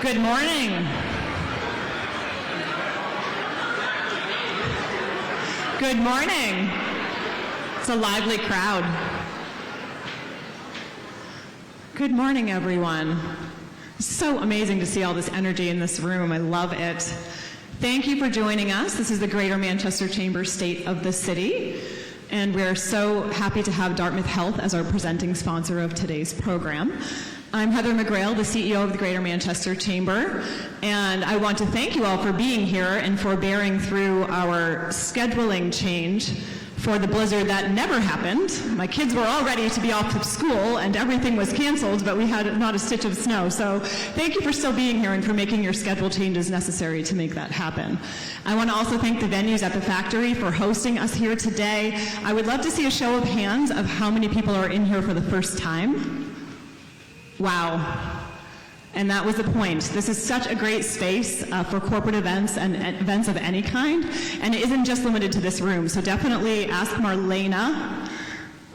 Good morning. Good morning. It's a lively crowd. Good morning, everyone. It's so amazing to see all this energy in this room. I love it. Thank you for joining us. This is the Greater Manchester Chamber State of the City, and we're so happy to have Dartmouth Health as our presenting sponsor of today's program. I'm Heather McGrail, the CEO of the Greater Manchester Chamber, and I want to thank you all for being here and for bearing through our scheduling change for the blizzard that never happened. My kids were all ready to be off to school and everything was canceled, but we had not a stitch of snow. So thank you for still being here and for making your schedule changes necessary to make that happen. I want to also thank the venues at the factory for hosting us here today. I would love to see a show of hands of how many people are in here for the first time. Wow. And that was the point. This is such a great space for corporate events and events of any kind, and it isn't just limited to this room. So definitely ask Marlena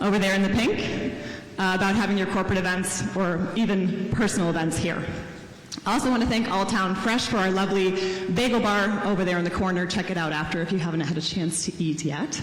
over there in the pink about having your corporate events or even personal events here. I also want to thank All Town Fresh for our lovely bagel bar over there in the corner. Check it out after if you haven't had a chance to eat yet.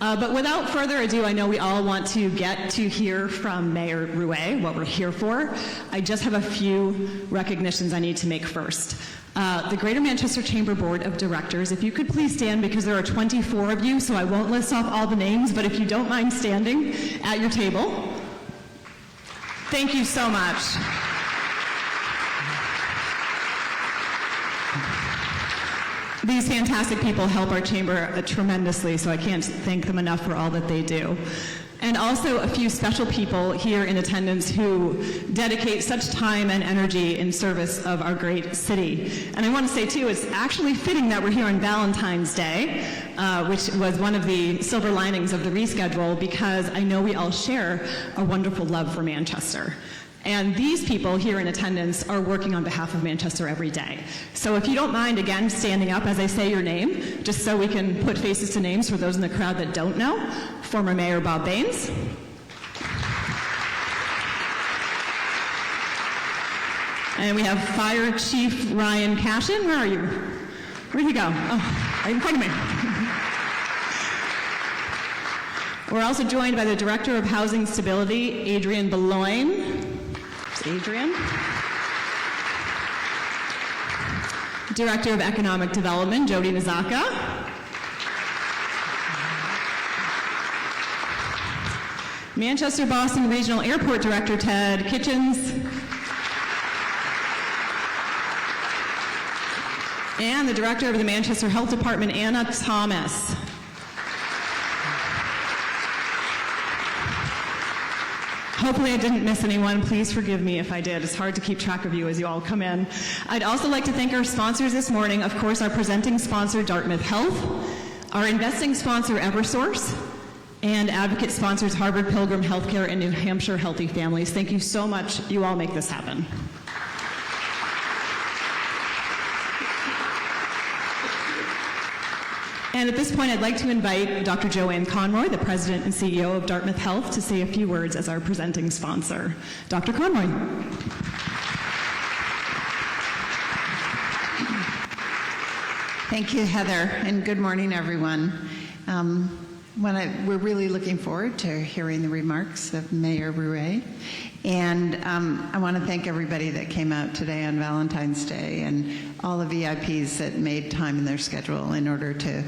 But without further ado, I know we all want to get to hear from Mayor Ruais, what we're here for. I just have a few recognitions I need to make first. The Greater Manchester Chamber Board of Directors, if you could please stand, because there are 24 of you, so I won't list off all the names, but if you don't mind standing at your table. Thank you so much. These fantastic people help our chamber tremendously, so I can't thank them enough for all that they do. And also a few special people here in attendance who dedicate such time and energy in service of our great city. And I want to say too, it's actually fitting that we're here on Valentine's Day, which was one of the silver linings of the reschedule, because I know we all share a wonderful love for Manchester. And these people here in attendance are working on behalf of Manchester every day. So if you don't mind, again, standing up as I say your name, just so we can put faces to names for those in the crowd that don't know. Former Mayor Bob Baines. And we have Fire Chief Ryan Cashin. Where are you? Where'd he go? Oh, right in front of me. We're also joined by the Director of Housing Stability, Adrian Beloin. Adrian. Director of Economic Development, Jody Nazaka. Manchester-Boston Regional Airport Director, Ted Kitchens. And the Director of the Manchester Health Department, Anna Thomas. Hopefully I didn't miss anyone. Please forgive me if I did. It's hard to keep track of you as you all come in. I'd also like to thank our sponsors this morning. Of course, our presenting sponsor, Dartmouth Health, our investing sponsor, Eversource, and advocate sponsors, Harvard Pilgrim Healthcare and New Hampshire Healthy Families. Thank you so much. You all make this happen. And at this point, I'd like to invite Dr. Joanne Conroy, the President and CEO of Dartmouth Health, to say a few words as our presenting sponsor. Dr. Conroy. Thank you, Heather, and good morning, everyone. We're really looking forward to hearing the remarks of Mayor Ruais. And I want to thank everybody that came out today on Valentine's Day and all the VIPs that made time in their schedule in order to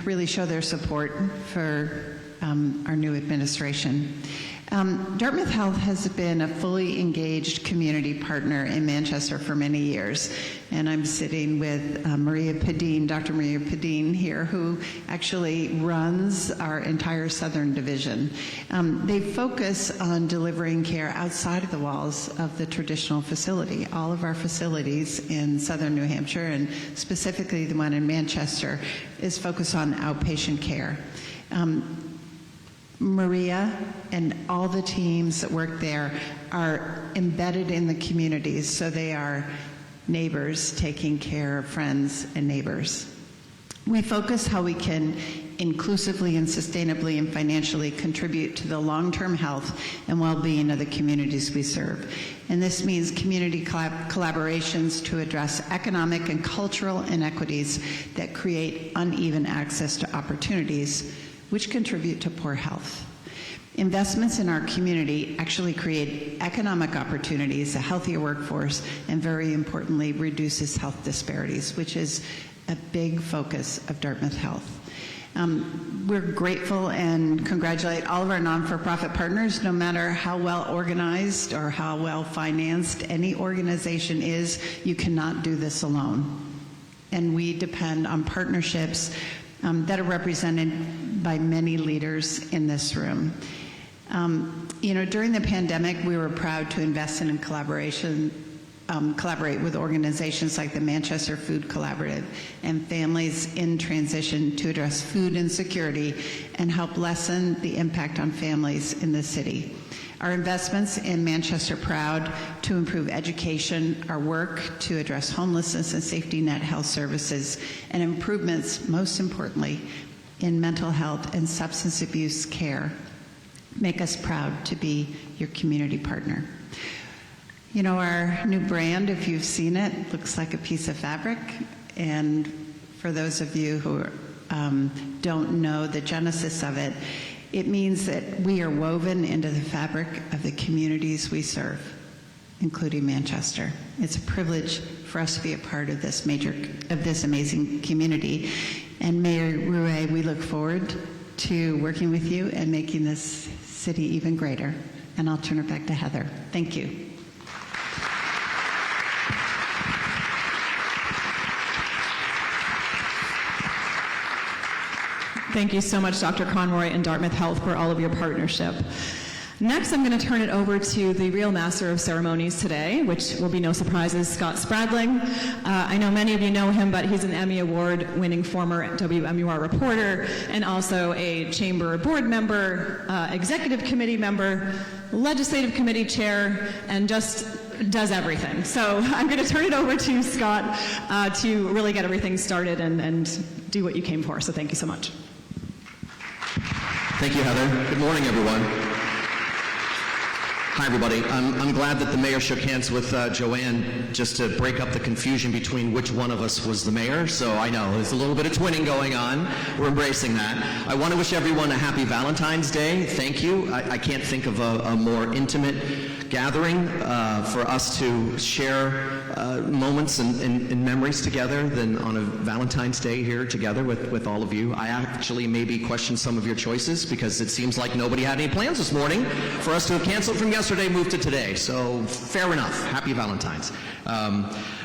really show their support for our new administration. Dartmouth Health has been a fully engaged community partner in Manchester for many years, and I'm sitting with Maria Padine, Dr. Maria Padine here, who actually runs our entire Southern Division. They focus on delivering care outside of the walls of the traditional facility. All of our facilities in Southern New Hampshire, and specifically the one in Manchester, is focused on outpatient care. Maria and all the teams that work there are embedded in the communities, so they are neighbors taking care of friends and neighbors. We focus how we can inclusively and sustainably and financially contribute to the long-term health and well-being of the communities we serve. And this means community collaborations to address economic and cultural inequities that create uneven access to opportunities, which contribute to poor health. Investments in our community actually create economic opportunities, a healthier workforce, and very importantly, reduces health disparities, which is a big focus of Dartmouth Health. We're grateful and congratulate all of our non-for-profit partners, no matter how well organized or how well financed any organization is. You cannot do this alone. And we depend on partnerships that are represented by many leaders in this room. During the pandemic, we were proud to invest in collaborate with organizations like the Manchester Food Collaborative and Families in Transition to address food insecurity and help lessen the impact on families in the city. Our investments in Manchester Proud to improve education, our work to address homelessness and safety net health services, and improvements, most importantly, in mental health and substance abuse care make us proud to be your community partner. You know, our new brand, if you've seen it, looks like a piece of fabric. And for those of you who don't know the genesis of it, it means that we are woven into the fabric of the communities we serve, including Manchester. It's a privilege for us to be a part of this amazing community. And Mayor Ruais, we look forward to working with you and making this city even greater. And I'll turn it back to Heather. Thank you. Thank you so much, Dr. Conroy and Dartmouth Health, for all of your partnership. Next, I'm going to turn it over to the real master of ceremonies today, which will be no surprise, is Scott Spradling. I know many of you know him, but he's an Emmy Award-winning former WMUR reporter and also a Chamber Board member, Executive Committee member, Legislative Committee chair, and just does everything. So I'm going to turn it over to Scott to really get everything started and do what you came for. So thank you so much. Thank you, Heather. Good morning, everyone. Hi, everybody. I'm glad that the mayor shook hands with Joanne just to break up the confusion between which one of us was the mayor. So I know there's a little bit of twinning going on. We're embracing that. I want to wish everyone a happy Valentine's Day. Thank you. I can't think of a more intimate gathering for us to share moments and memories together than on a Valentine's Day here together with all of you. I actually maybe question some of your choices because it seems like nobody had any plans this morning for us to have canceled from yesterday, moved to today. So fair enough. Happy Valentine's.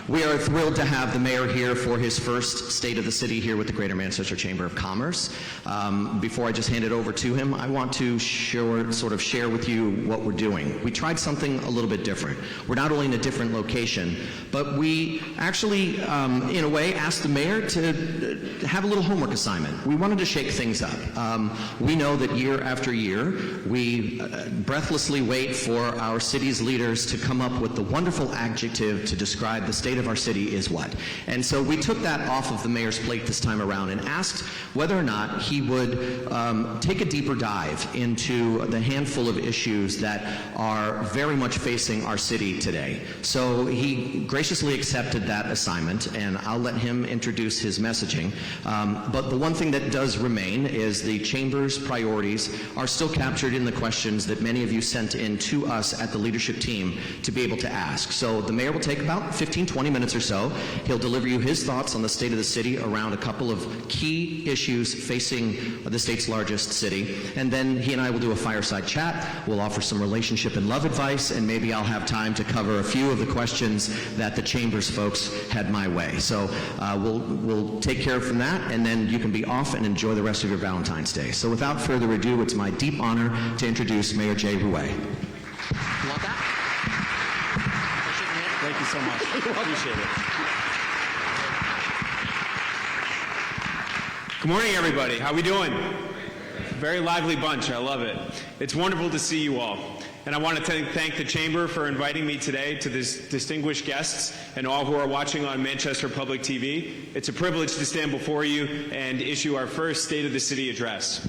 We are thrilled to have the mayor here for his first State of the City here with the Greater Manchester Chamber of Commerce. Before I just hand it over to him, I want to sort of share with you what we're doing. We tried something a little bit different. We're not only in a different location, but we actually, in a way, asked the mayor to have a little homework assignment. We wanted to shake things up. We know that year after year, we breathlessly wait for our city's leaders to come up with the wonderful adjective to describe the state of our city is what. And so we took that off of the mayor's plate this time around and asked whether or not he would take a deeper dive into the handful of issues that are very much facing our city today. So he graciously accepted that assignment, and I'll let him introduce his messaging. But the one thing that does remain is the Chamber's priorities are still captured in the questions that many of you sent in to us at the leadership team to be able to ask. So the mayor will take about 15-20 minutes or so. He'll deliver you his thoughts on the state of the city around a couple of key issues facing the state's largest city. And then he and I will do a fireside chat. We'll offer some relationship and love advice, and maybe I'll have time to cover a few of the questions that the Chamber's folks had my way. So we'll take care of from that, and then you can be off and enjoy the rest of your Valentine's Day. So without further ado, it's my deep honor to introduce Mayor Jay Ruais. You want that? Thank you so much. Appreciate it. Good morning, everybody. How we doing? very lively bunch. I love it. It's wonderful to see you all. And I want to thank the Chamber for inviting me today, to these distinguished guests and all who are watching on Manchester Public TV. It's a privilege to stand before you and issue our first State of the City address.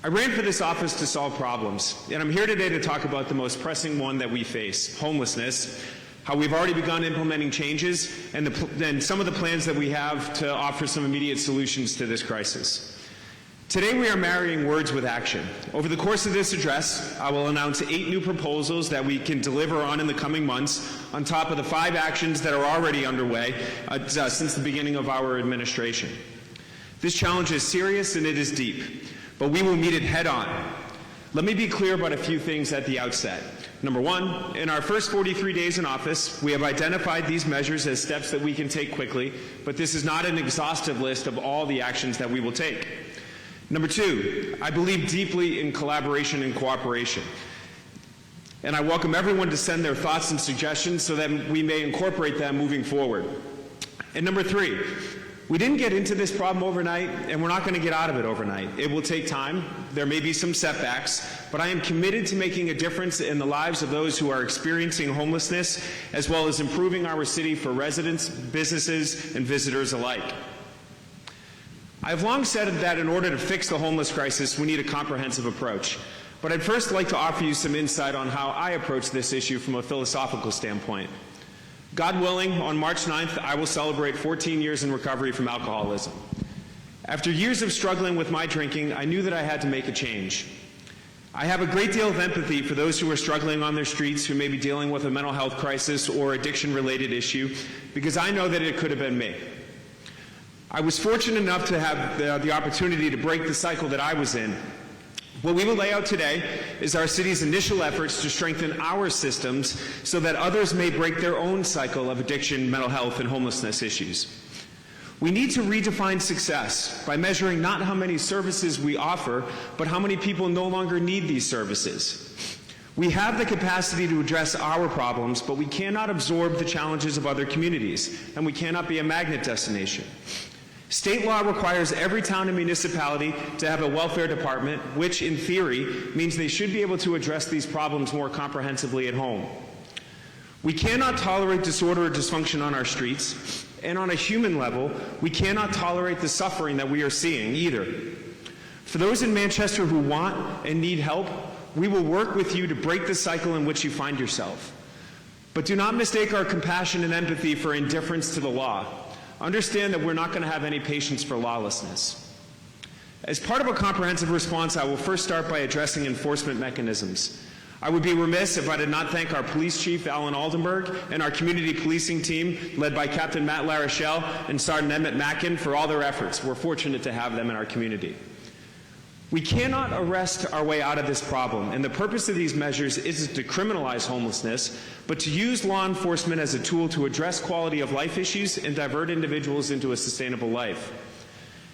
I ran for this office to solve problems, and I'm here today to talk about the most pressing one that we face, homelessness, how we've already begun implementing changes, and some of the plans that we have to offer some immediate solutions to this crisis. Today we are marrying words with action. Over the course of this address, I will announce 8 new proposals that we can deliver on in the coming months, on top of the 5 actions that are already underway since the beginning of our administration. This challenge is serious and it is deep, but we will meet it head on. Let me be clear about a few things at the outset. Number 1, in our first 43 days in office, we have identified these measures as steps that we can take quickly, but this is not an exhaustive list of all the actions that we will take. Number 2, I believe deeply in collaboration and cooperation, and I welcome everyone to send their thoughts and suggestions so that we may incorporate them moving forward. And number 3, we didn't get into this problem overnight, and we're not going to get out of it overnight. It will take time. There may be some setbacks, but I am committed to making a difference in the lives of those who are experiencing homelessness, as well as improving our city for residents, businesses, and visitors alike. I've long said that in order to fix the homeless crisis, we need a comprehensive approach. But I'd first like to offer you some insight on how I approach this issue from a philosophical standpoint. God willing, on March 9th, I will celebrate 14 years in recovery from alcoholism. After years of struggling with my drinking, I knew that I had to make a change. I have a great deal of empathy for those who are struggling on their streets, who may be dealing with a mental health crisis or addiction-related issue, because I know that it could have been me. I was fortunate enough to have the opportunity to break the cycle that I was in. What we will lay out today is our city's initial efforts to strengthen our systems so that others may break their own cycle of addiction, mental health, and homelessness issues. We need to redefine success by measuring not how many services we offer, but how many people no longer need these services. We have the capacity to address our problems, but we cannot absorb the challenges of other communities, and we cannot be a magnet destination. State law requires every town and municipality to have a welfare department, which in theory means they should be able to address these problems more comprehensively at home. We cannot tolerate disorder or dysfunction on our streets, and on a human level, we cannot tolerate the suffering that we are seeing either. For those in Manchester who want and need help, we will work with you to break the cycle in which you find yourself. But do not mistake our compassion and empathy for indifference to the law. Understand that we're not going to have any patience for lawlessness. As part of a comprehensive response, I will first start by addressing enforcement mechanisms. I would be remiss if I did not thank our police chief, Alan Aldenberg, and our community policing team, led by Captain Matt Larochelle and Sergeant Emmett Mackin, for all their efforts. We're fortunate to have them in our community. We cannot arrest our way out of this problem, and the purpose of these measures isn't to criminalize homelessness, but to use law enforcement as a tool to address quality of life issues and divert individuals into a sustainable life.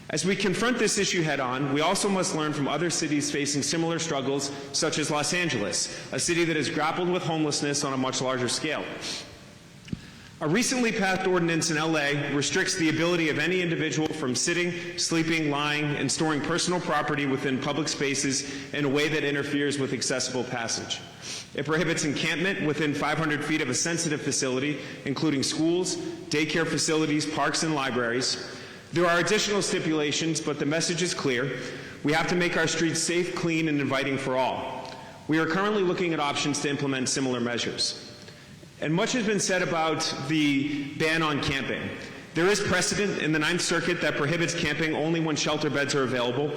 As we confront this issue head on, we also must learn from other cities facing similar struggles, such as Los Angeles, a city that has grappled with homelessness on a much larger scale. A recently passed ordinance in LA restricts the ability of any individual from sitting, sleeping, lying, and storing personal property within public spaces in a way that interferes with accessible passage. It prohibits encampment within 500 feet of a sensitive facility, including schools, daycare facilities, parks, and libraries. There are additional stipulations, but the message is clear. We have to make our streets safe, clean, and inviting for all. We are currently looking at options to implement similar measures. And much has been said about the ban on camping. There is precedent in the Ninth Circuit that prohibits camping only when shelter beds are available.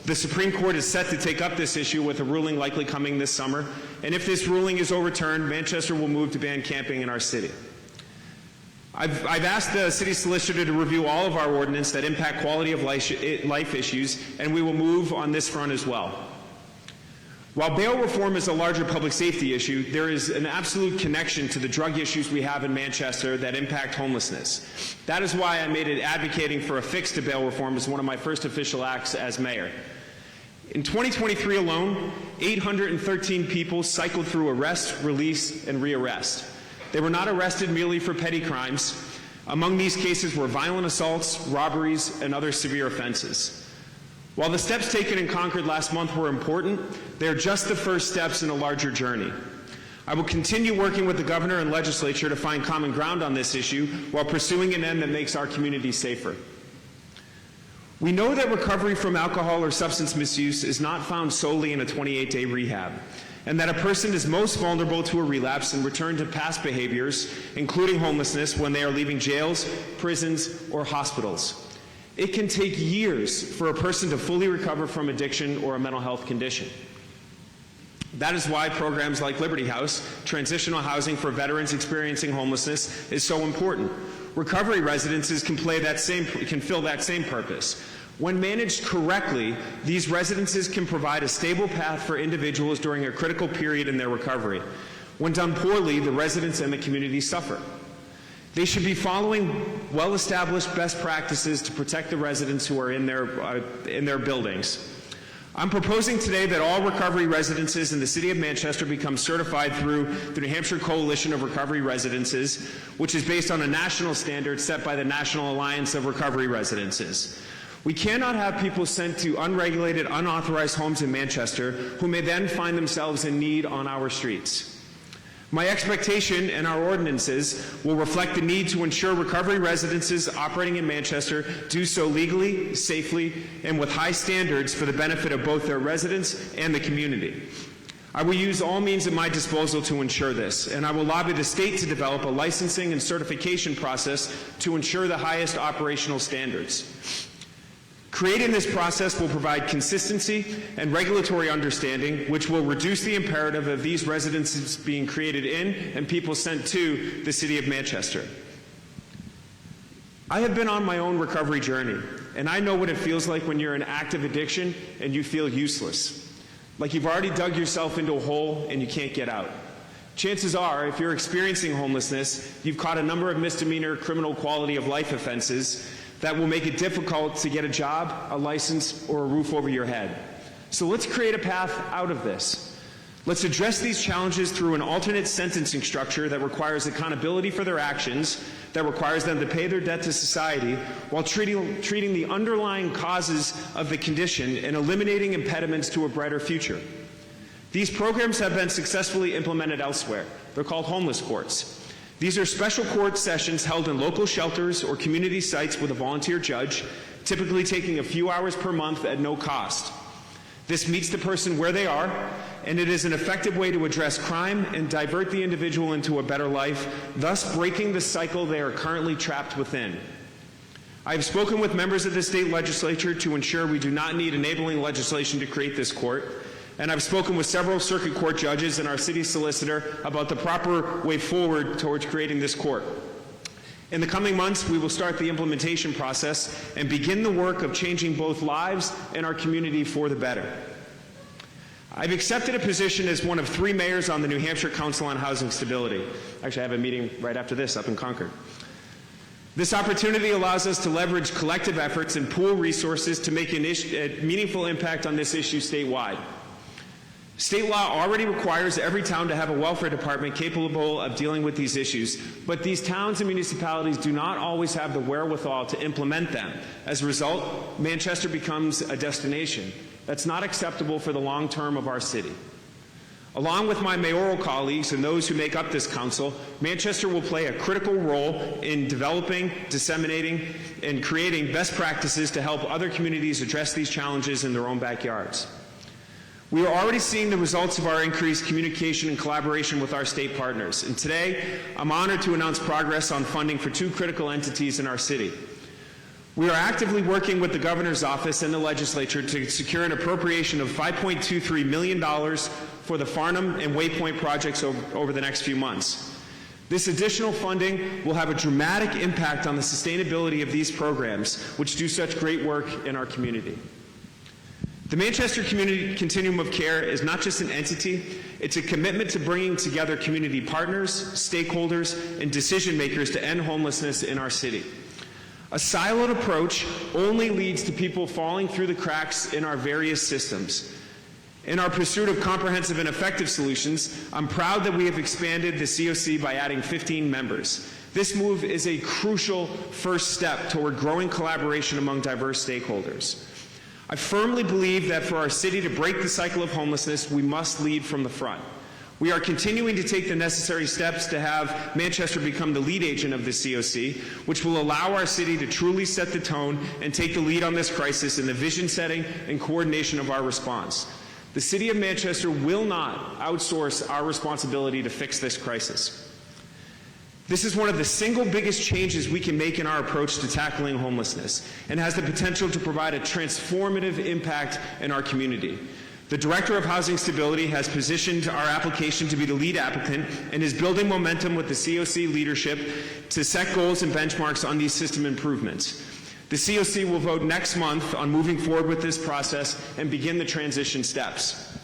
The Supreme Court is set to take up this issue with a ruling likely coming this summer. And if this ruling is overturned, Manchester will move to ban camping in our city. I've asked the city solicitor to review all of our ordinance that impact quality of life issues, and we will move on this front as well. While bail reform is a larger public safety issue, there is an absolute connection to the drug issues we have in Manchester that impact homelessness. That is why I made it advocating for a fix to bail reform as one of my first official acts as mayor. In 2023 alone, 813 people cycled through arrest, release, and rearrest. They were not arrested merely for petty crimes. Among these cases were violent assaults, robberies, and other severe offenses. While the steps taken in Concord last month were important, they are just the first steps in a larger journey. I will continue working with the governor and legislature to find common ground on this issue while pursuing an end that makes our community safer. We know that recovery from alcohol or substance misuse is not found solely in a 28-day rehab, and that a person is most vulnerable to a relapse and return to past behaviors, including homelessness, when they are leaving jails, prisons, or hospitals. It can take years for a person to fully recover from addiction or a mental health condition. That is why programs like Liberty House, transitional housing for veterans experiencing homelessness, is so important. Recovery residences can fill that same purpose. When managed correctly, these residences can provide a stable path for individuals during a critical period in their recovery. When done poorly, the residents and the community suffer. They should be following well-established best practices to protect the residents who are in their buildings. I'm proposing today that all recovery residences in the City of Manchester become certified through the New Hampshire Coalition of Recovery Residences, which is based on a national standard set by the National Alliance of Recovery Residences. We cannot have people sent to unregulated, unauthorized homes in Manchester who may then find themselves in need on our streets. My expectation and our ordinances will reflect the need to ensure recovery residences operating in Manchester do so legally, safely, and with high standards for the benefit of both their residents and the community. I will use all means at my disposal to ensure this, and I will lobby the state to develop a licensing and certification process to ensure the highest operational standards. Creating this process will provide consistency and regulatory understanding, which will reduce the imperative of these residences being created in and people sent to the City of Manchester. I have been on my own recovery journey, and I know what it feels like when you're in active addiction and you feel useless, like you've already dug yourself into a hole and you can't get out. Chances are, if you're experiencing homelessness, you've caught a number of misdemeanor criminal quality of life offenses that will make it difficult to get a job, a license, or a roof over your head. So let's create a path out of this. Let's address these challenges through an alternate sentencing structure that requires accountability for their actions, that requires them to pay their debt to society, while treating the underlying causes of the condition and eliminating impediments to a brighter future. These programs have been successfully implemented elsewhere. They're called homeless courts. These are special court sessions held in local shelters or community sites with a volunteer judge, typically taking a few hours per month at no cost. This meets the person where they are, and it is an effective way to address crime and divert the individual into a better life, thus breaking the cycle they are currently trapped within. I have spoken with members of the state legislature to ensure we do not need enabling legislation to create this court, and I've spoken with several circuit court judges and our city solicitor about the proper way forward towards creating this court. In the coming months, we will start the implementation process and begin the work of changing both lives and our community for the better. I've accepted a position as one of 3 mayors on the New Hampshire Council on Housing Stability. Actually, I have a meeting right after this up in Concord. This opportunity allows us to leverage collective efforts and pool resources to make a meaningful impact on this issue statewide. State law already requires every town to have a welfare department capable of dealing with these issues, but these towns and municipalities do not always have the wherewithal to implement them. As a result, Manchester becomes a destination. That's not acceptable for the long term of our city. Along with my mayoral colleagues and those who make up this council, Manchester will play a critical role in developing, disseminating, and creating best practices to help other communities address these challenges in their own backyards. We are already seeing the results of our increased communication and collaboration with our state partners, and today I'm honored to announce progress on funding for 2 critical entities in our city. We are actively working with the governor's office and the legislature to secure an appropriation of $5.23 million for the Farnham and Waypoint projects over the next few months. This additional funding will have a dramatic impact on the sustainability of these programs, which do such great work in our community. The Manchester Community Continuum of Care is not just an entity, it's a commitment to bringing together community partners, stakeholders, and decision makers to end homelessness in our city. A siloed approach only leads to people falling through the cracks in our various systems. In our pursuit of comprehensive and effective solutions, I'm proud that we have expanded the COC by adding 15 members. This move is a crucial first step toward growing collaboration among diverse stakeholders. I firmly believe that for our city to break the cycle of homelessness, we must lead from the front. We are continuing to take the necessary steps to have Manchester become the lead agent of the COC, which will allow our city to truly set the tone and take the lead on this crisis in the vision setting and coordination of our response. The City of Manchester will not outsource our responsibility to fix this crisis. This is one of the single biggest changes we can make in our approach to tackling homelessness and has the potential to provide a transformative impact in our community. The Director of Housing Stability has positioned our application to be the lead applicant and is building momentum with the COC leadership to set goals and benchmarks on these system improvements. The COC will vote next month on moving forward with this process and begin the transition steps.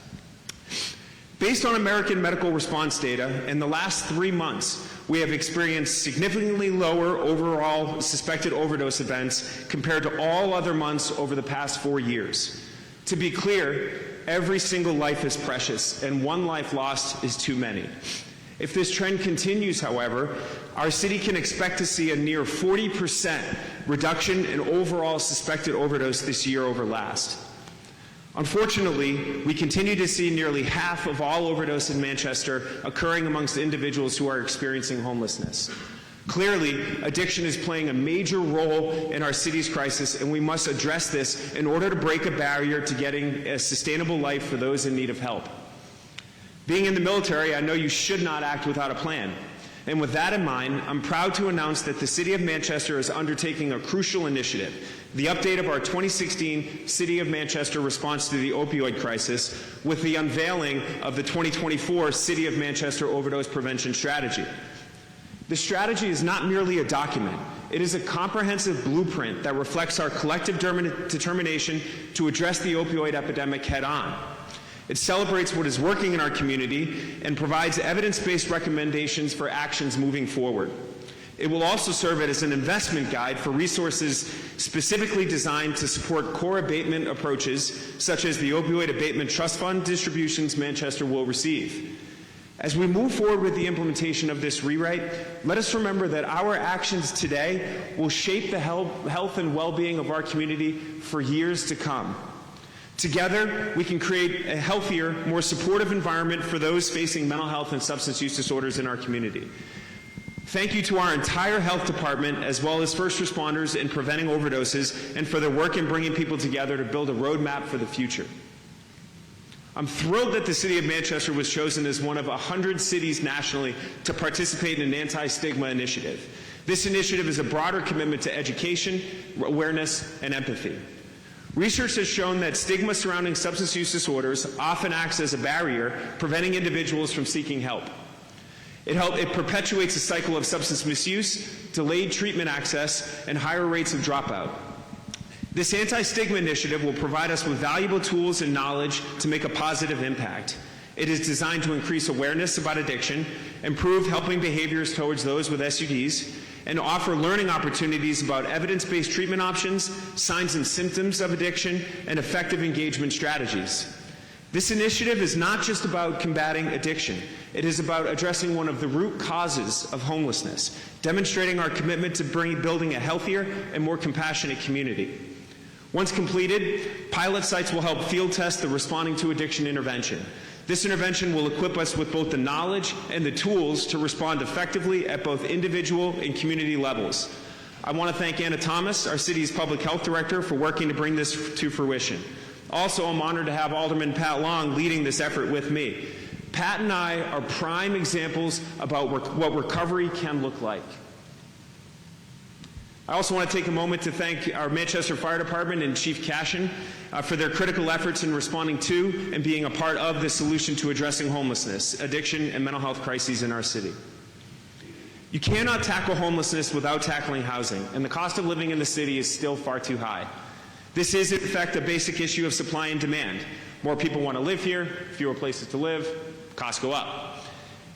Based on American medical response data, in the last 3 months, we have experienced significantly lower overall suspected overdose events compared to all other months over the past 4 years. To be clear, every single life is precious, and one life lost is too many. If this trend continues, however, our city can expect to see a near 40% reduction in overall suspected overdose this year over last. Unfortunately, we continue to see nearly half of all overdose in Manchester occurring amongst individuals who are experiencing homelessness. Clearly, addiction is playing a major role in our city's crisis, and we must address this in order to break a barrier to getting a sustainable life for those in need of help. Being in the military, I know you should not act without a plan. And with that in mind, I'm proud to announce that the City of Manchester is undertaking a crucial initiative, the update of our 2016 City of Manchester response to the opioid crisis with the unveiling of the 2024 City of Manchester Overdose Prevention Strategy. The strategy is not merely a document. It is a comprehensive blueprint that reflects our collective determination to address the opioid epidemic head-on. It celebrates what is working in our community and provides evidence-based recommendations for actions moving forward. It will also serve as an investment guide for resources specifically designed to support core abatement approaches, such as the Opioid Abatement Trust Fund distributions Manchester will receive. As we move forward with the implementation of this rewrite, let us remember that our actions today will shape the health and well-being of our community for years to come. Together, we can create a healthier, more supportive environment for those facing mental health and substance use disorders in our community. Thank you to our entire health department, as well as first responders in preventing overdoses, and for their work in bringing people together to build a roadmap for the future. I'm thrilled that the City of Manchester was chosen as one of 100 cities nationally to participate in an anti-stigma initiative. This initiative is a broader commitment to education, awareness, and empathy. Research has shown that stigma surrounding substance use disorders often acts as a barrier, preventing individuals from seeking help. It perpetuates a cycle of substance misuse, delayed treatment access, and higher rates of dropout. This anti-stigma initiative will provide us with valuable tools and knowledge to make a positive impact. It is designed to increase awareness about addiction, improve helping behaviors towards those with SUDs, and offer learning opportunities about evidence-based treatment options, signs and symptoms of addiction, and effective engagement strategies. This initiative is not just about combating addiction. It is about addressing one of the root causes of homelessness, demonstrating our commitment to building a healthier and more compassionate community. Once completed, pilot sites will help field test the responding to addiction intervention. This intervention will equip us with both the knowledge and the tools to respond effectively at both individual and community levels. I want to thank Anna Thomas, our city's public health director, for working to bring this to fruition. Also, I'm honored to have Alderman Pat Long leading this effort with me. Pat and I are prime examples about what recovery can look like. I also want to take a moment to thank our Manchester Fire Department and Chief Cashin for their critical efforts in responding to and being a part of the solution to addressing homelessness, addiction, and mental health crises in our city. You cannot tackle homelessness without tackling housing, and the cost of living in the city is still far too high. This is, in fact, a basic issue of supply and demand. More people want to live here, fewer places to live, costs go up.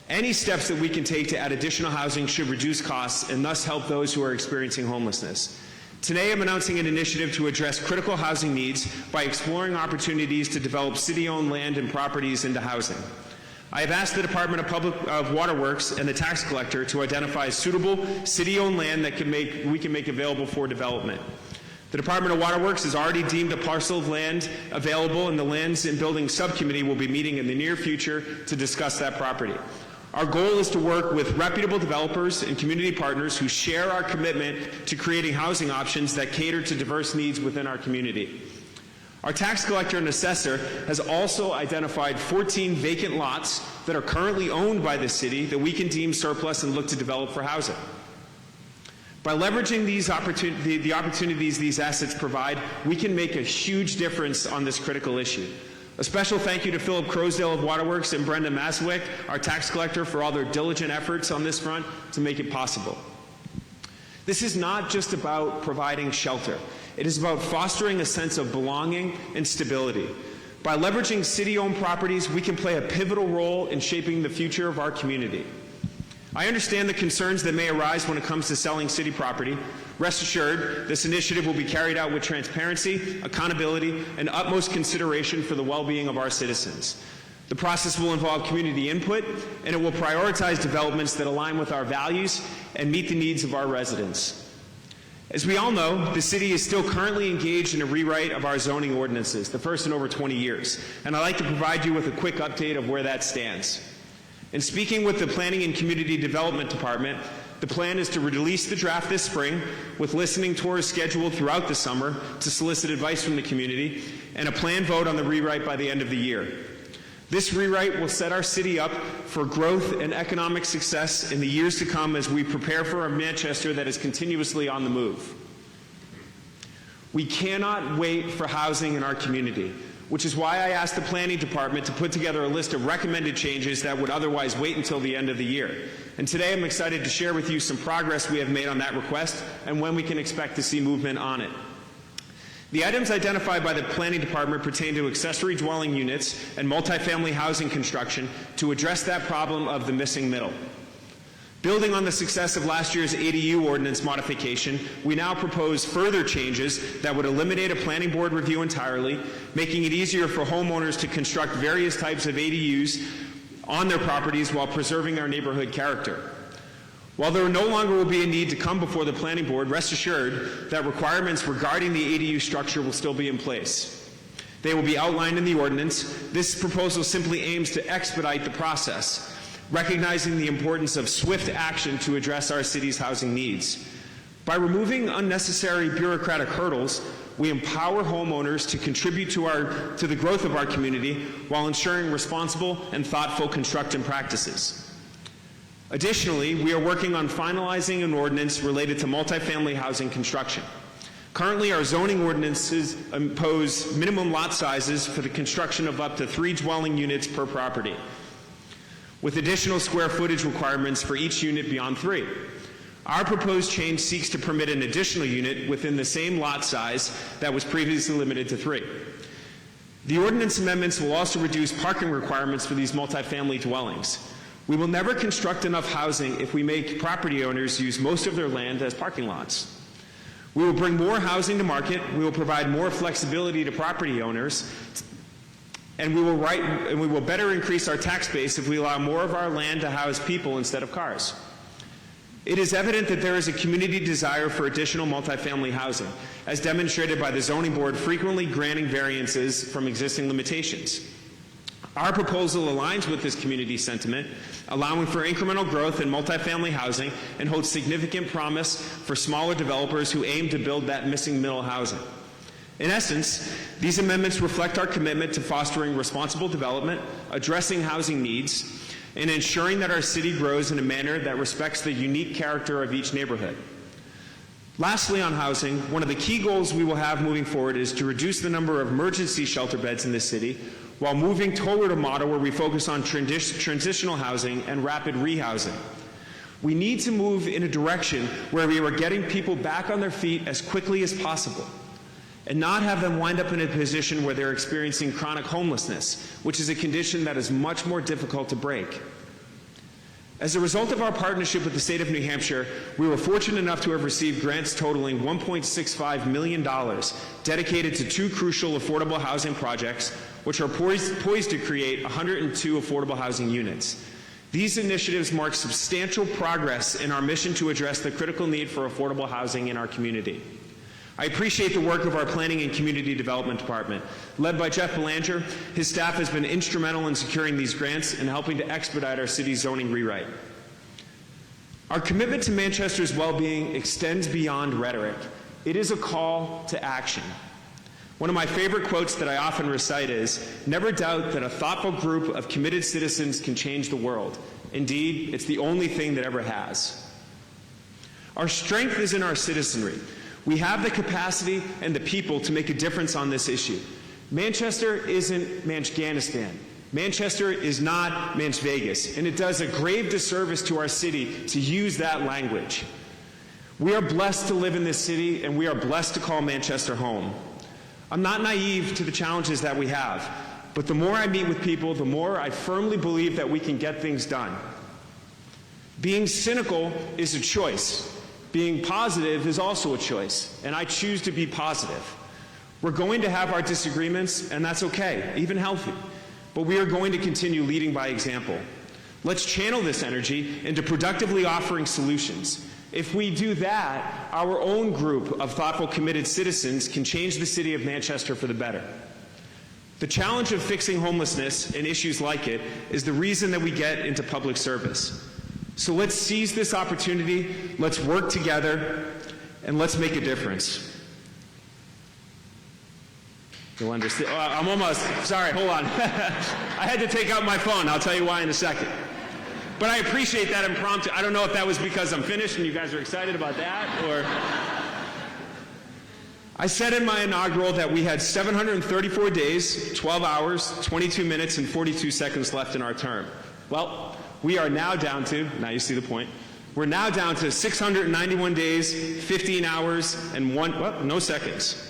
Any steps that we can take to add additional housing should reduce costs and thus help those who are experiencing homelessness. Today, I'm announcing an initiative to address critical housing needs by exploring opportunities to develop city-owned land and properties into housing. I have asked the Department of Waterworks and the tax collector to identify suitable city-owned land that we can make available for development. The Department of Waterworks has already deemed a parcel of land available, and the Lands and Buildings Subcommittee will be meeting in the near future to discuss that property. Our goal is to work with reputable developers and community partners who share our commitment to creating housing options that cater to diverse needs within our community. Our tax collector and assessor has also identified 14 vacant lots that are currently owned by the city that we can deem surplus and look to develop for housing. By leveraging the opportunities these assets provide, we can make a huge difference on this critical issue. A special thank you to Philip Crosdale of Waterworks and Brenda Maswick, our tax collector, for all their diligent efforts on this front to make it possible. This is not just about providing shelter. It is about fostering a sense of belonging and stability. By leveraging city-owned properties, we can play a pivotal role in shaping the future of our community. I understand the concerns that may arise when it comes to selling city property. Rest assured, this initiative will be carried out with transparency, accountability, and utmost consideration for the well-being of our citizens. The process will involve community input, and it will prioritize developments that align with our values and meet the needs of our residents. As we all know, the city is still currently engaged in a rewrite of our zoning ordinances, the first in over 20 years, and I'd like to provide you with a quick update of where that stands. In speaking with the Planning and Community Development Department, the plan is to release the draft this spring, with listening tours scheduled throughout the summer to solicit advice from the community, and a planned vote on the rewrite by the end of the year. This rewrite will set our city up for growth and economic success in the years to come as we prepare for a Manchester that is continuously on the move. We cannot wait for housing in our community, which is why I asked the Planning Department to put together a list of recommended changes that would otherwise wait until the end of the year. And today I'm excited to share with you some progress we have made on that request and when we can expect to see movement on it. The items identified by the Planning Department pertain to accessory dwelling units and multifamily housing construction to address that problem of the missing middle. Building on the success of last year's ADU ordinance modification, we now propose further changes that would eliminate a planning board review entirely, making it easier for homeowners to construct various types of ADUs on their properties while preserving their neighborhood character. While there no longer will be a need to come before the planning board, rest assured that requirements regarding the ADU structure will still be in place. They will be outlined in the ordinance. This proposal simply aims to expedite the process, recognizing the importance of swift action to address our city's housing needs. By removing unnecessary bureaucratic hurdles, we empower homeowners to contribute to the growth of our community while ensuring responsible and thoughtful construction practices. Additionally, we are working on finalizing an ordinance related to multifamily housing construction. Currently, our zoning ordinances impose minimum lot sizes for the construction of up to 3 dwelling units per property, with additional square footage requirements for each unit beyond 3. Our proposed change seeks to permit an additional unit within the same lot size that was previously limited to 3. The ordinance amendments will also reduce parking requirements for these multifamily dwellings. We will never construct enough housing if we make property owners use most of their land as parking lots. We will bring more housing to market, we will provide more flexibility to property owners, and we will better increase our tax base if we allow more of our land to house people instead of cars. It is evident that there is a community desire for additional multifamily housing, as demonstrated by the zoning board frequently granting variances from existing limitations. Our proposal aligns with this community sentiment, allowing for incremental growth in multifamily housing and holds significant promise for smaller developers who aim to build that missing middle housing. In essence, these amendments reflect our commitment to fostering responsible development, addressing housing needs, and ensuring that our city grows in a manner that respects the unique character of each neighborhood. Lastly, on housing, one of the key goals we will have moving forward is to reduce the number of emergency shelter beds in the city while moving toward a model where we focus on transitional housing and rapid rehousing. We need to move in a direction where we are getting people back on their feet as quickly as possible and not have them wind up in a position where they're experiencing chronic homelessness, which is a condition that is much more difficult to break. As a result of our partnership with the state of New Hampshire, we were fortunate enough to have received grants totaling $1.65 million dedicated to 2 crucial affordable housing projects, which are poised to create 102 affordable housing units. These initiatives mark substantial progress in our mission to address the critical need for affordable housing in our community. I appreciate the work of our Planning and Community Development Department. Led by Jeff Belanger, his staff has been instrumental in securing these grants and helping to expedite our city's zoning rewrite. Our commitment to Manchester's well-being extends beyond rhetoric. It is a call to action. One of my favorite quotes that I often recite is, "Never doubt that a thoughtful group of committed citizens can change the world. Indeed, it's the only thing that ever has." Our strength is in our citizenry. We have the capacity and the people to make a difference on this issue. Manchester isn't Manchganistan. Manchester is not Manch Vegas, and it does a grave disservice to our city to use that language. We are blessed to live in this city, and we are blessed to call Manchester home. I'm not naive to the challenges that we have, but the more I meet with people, the more I firmly believe that we can get things done. Being cynical is a choice. Being positive is also a choice, and I choose to be positive. We're going to have our disagreements, and that's okay, even healthy. But we are going to continue leading by example. Let's channel this energy into productively offering solutions. If we do that, our own group of thoughtful, committed citizens can change the city of Manchester for the better. The challenge of fixing homelessness and issues like it is the reason that we get into public service. So let's seize this opportunity, let's work together, and let's make a difference. You'll understand. I'm almost, sorry, hold on. I had to take out my phone. I'll tell you why in a second. But I appreciate that impromptu. I don't know if that was because I'm finished and you guys are excited about that, or... I said in my inaugural that we had 734 days, 12 hours, 22 minutes, and 42 seconds left in our term. Well, we are now down to, now you see the point, we're now down to 691 days, 15 hours, and no seconds.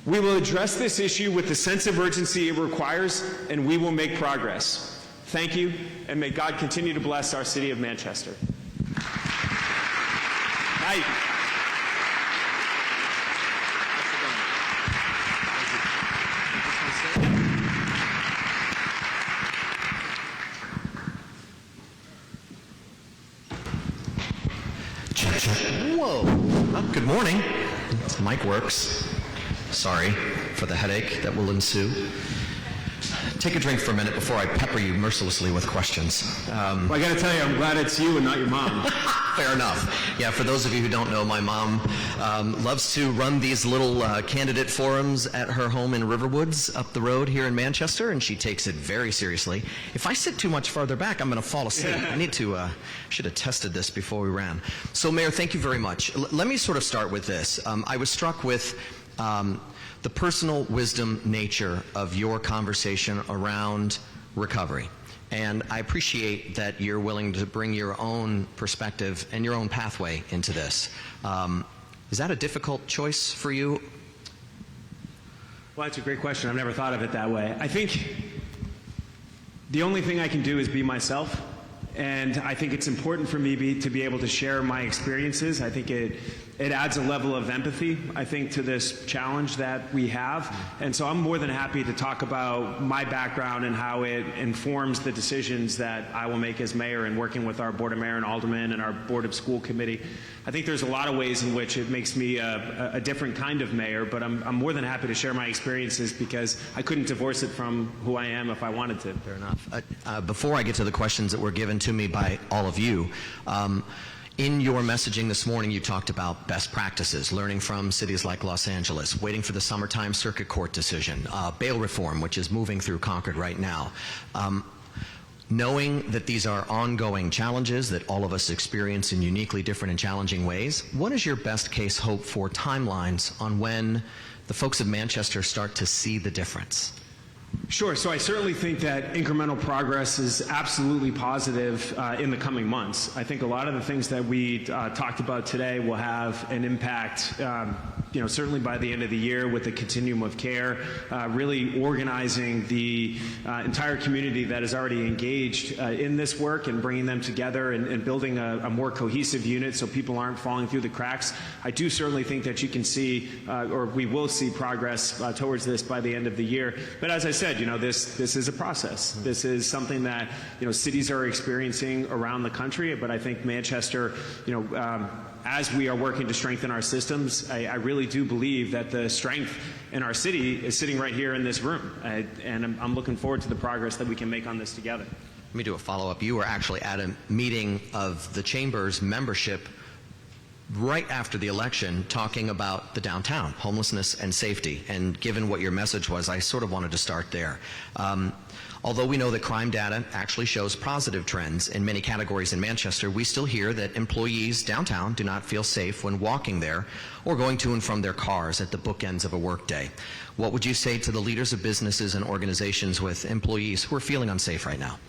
We will address this issue with the sense of urgency it requires, and we will make progress. Thank you, and may God continue to bless our city of Manchester. Whoa. Well, good morning. The mic works. Sorry for the headache that will ensue. Take a drink for a minute before I pepper you mercilessly with questions. Well, I got to tell you, I'm glad it's you and not your mom. Fair enough. Yeah, for those of you who don't know, my mom loves to run these little candidate forums at her home in Riverwoods up the road here in Manchester, and she takes it very seriously. If I sit too much farther back, I'm going to fall asleep. I need to, should have tested this before we ran. So, Mayor, thank you very much. Let me sort of start with this. I was struck with the personal wisdom nature of your conversation around recovery. And I appreciate that you're willing to bring your own perspective and your own pathway into this. Is that a difficult choice for you? Well, that's a great question. I've never thought of it that way. I think the only thing I can do is be myself. And I think it's important for me to be able to share my experiences. I think it adds a level of empathy, I think, to this challenge that we have. And so I'm more than happy to talk about my background and how it informs the decisions that I will make as mayor and working with our Board of Mayor and Aldermen and our Board of School Committee. I think there's a lot of ways in which it makes me a different kind of mayor, but I'm more than happy to share my experiences because I couldn't divorce it from who I am if I wanted to. Fair enough. Before I get to the questions that were given to me by all of you, in your messaging this morning, you talked about best practices, learning from cities like Los Angeles, waiting for the summertime circuit court decision, bail reform, which is moving through Concord right now. Knowing that these are ongoing challenges that all of us experience in uniquely different and challenging ways, what is your best case hope for timelines on when the folks of Manchester start to see the difference? Sure. So I certainly think that incremental progress is absolutely positive in the coming months. I think a lot of the things that we talked about today will have an impact, certainly by the end of the year with the continuum of care, really organizing the entire community that is already engaged in this work and bringing them together and building a more cohesive unit so people aren't falling through the cracks. I do certainly think that you can see, or we will see progress towards this by the end of the year. But as I said, this is a process. This is something that, cities are experiencing around the country, but I think Manchester, as we are working to strengthen our systems, I really do believe that the strength in our city is sitting right here in this room. And I'm looking forward to the progress that we can make on this together. Let me do a follow-up. You were actually at a meeting of the Chamber's membership right after the election talking about the downtown, homelessness and safety. And given what your message was, I sort of wanted to start there. Although we know that crime data actually shows positive trends in many categories in Manchester, we still hear that employees downtown do not feel safe when walking there or going to and from their cars at the bookends of a workday. What would you say to the leaders of businesses and organizations with employees who are feeling unsafe right now?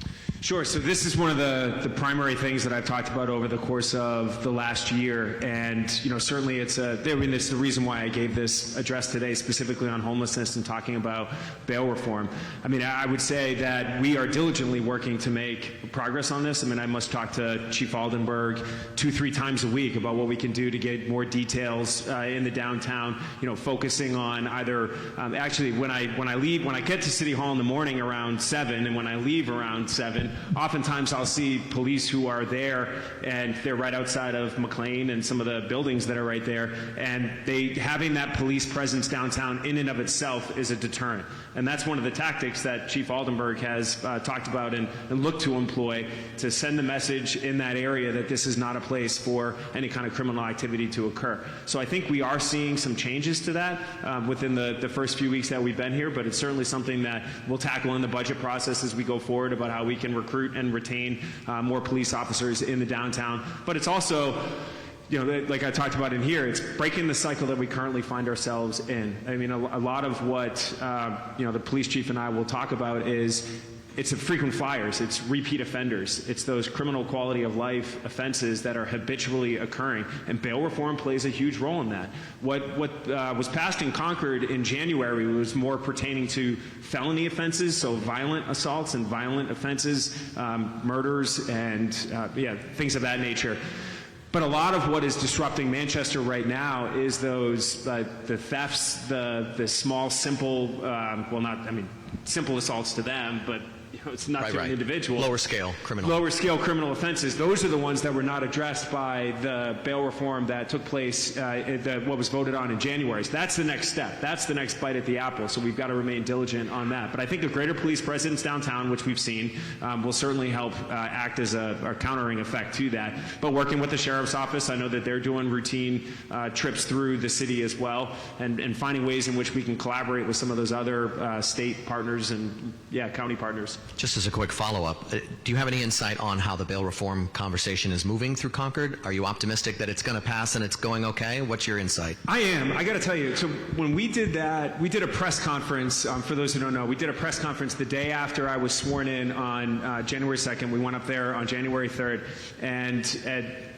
Sure. So this is one of the primary things that I've talked about over the course of the last year, and certainly it's the reason why I gave this address today, specifically on homelessness and talking about bail reform. I mean, I would say that we are diligently working to make progress on this. I mean, I must talk to Chief Aldenberg 2-3 times a week about what we can do to get more details in the downtown. Focusing on either actually when I get to City Hall in the morning around 7, and when I leave around 7. Oftentimes I'll see police who are there, and they're right outside of McLean and some of the buildings that are right there, and having that police presence downtown in and of itself is a deterrent. And that's one of the tactics that Chief Aldenberg has talked about and looked to employ to send the message in that area that this is not a place for any kind of criminal activity to occur. So I think we are seeing some changes to that within the first few weeks that we've been here, but it's certainly something that we'll tackle in the budget process as we go forward about how we can recruit and retain more police officers in the downtown. But it's also, like I talked about in here, it's breaking the cycle that we currently find ourselves in. I mean, a lot of what the police chief and I will talk about is it's frequent flyers, it's repeat offenders, it's those criminal quality of life offenses that are habitually occurring, and bail reform plays a huge role in that. What was passed in Concord in January was more pertaining to felony offenses, so violent assaults and violent offenses, murders, and things of that nature. But a lot of what is disrupting Manchester right now is those the thefts, the small, simple, simple assaults to them, but it's not to an individual. Lower scale criminal offenses. Those are the ones that were not addressed by the bail reform that took place, what was voted on in January. So that's the next step. That's the next bite at the apple. So we've got to remain diligent on that. But I think the greater police presence downtown, which we've seen, will certainly help act as a countering effect to that. But working with the sheriff's office, I know that they're doing routine trips through the city as well, and finding ways in which we can collaborate with some of those other state partners and county partners. Just as a quick follow-up, do you have any insight on how the bail reform conversation is moving through Concord? Are you optimistic that it's going to pass and it's going okay? What's your insight? I am. I got to tell you, so when we did that, we did a press conference. For those who don't know, we did a press conference the day after I was sworn in on January 2nd. We went up there on January 3rd, and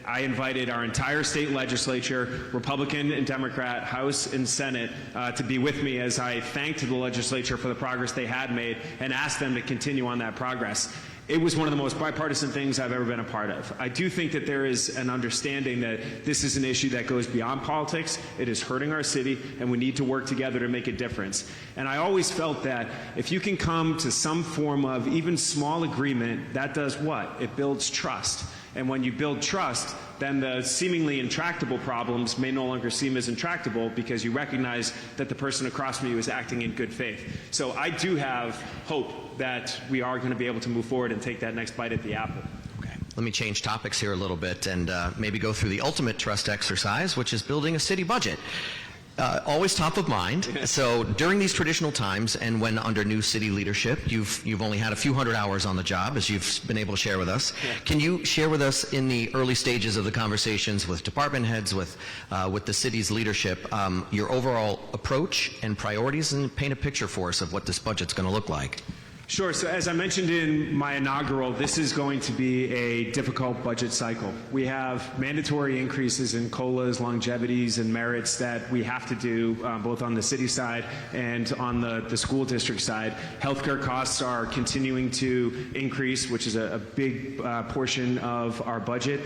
I invited our entire state legislature, Republican and Democrat, House and Senate, to be with me as I thanked the legislature for the progress they had made and asked them to continue on that progress. It was one of the most bipartisan things I've ever been a part of. I do think that there is an understanding that this is an issue that goes beyond politics. It is hurting our city, and we need to work together to make a difference. And I always felt that if you can come to some form of even small agreement, that does what? It builds trust. And when you build trust, then the seemingly intractable problems may no longer seem as intractable because you recognize that the person across from you is acting in good faith. So I do have hope that we are going to be able to move forward and take that next bite at the apple. Okay. Let me change topics here a little bit and maybe go through the ultimate trust exercise, which is building a city budget. Always top of mind. So during these traditional times and when under new city leadership, you've only had a few hundred hours on the job, as you've been able to share with us. Yeah. Can you share with us in the early stages of the conversations with department heads, with the city's leadership, your overall approach and priorities, and paint a picture for us of what this budget's going to look like? Sure. So as I mentioned in my inaugural, this is going to be a difficult budget cycle. We have mandatory increases in COLAs, longevities, and merits that we have to do both on the city side and on the school district side. Healthcare costs are continuing to increase, which is a big portion of our budget.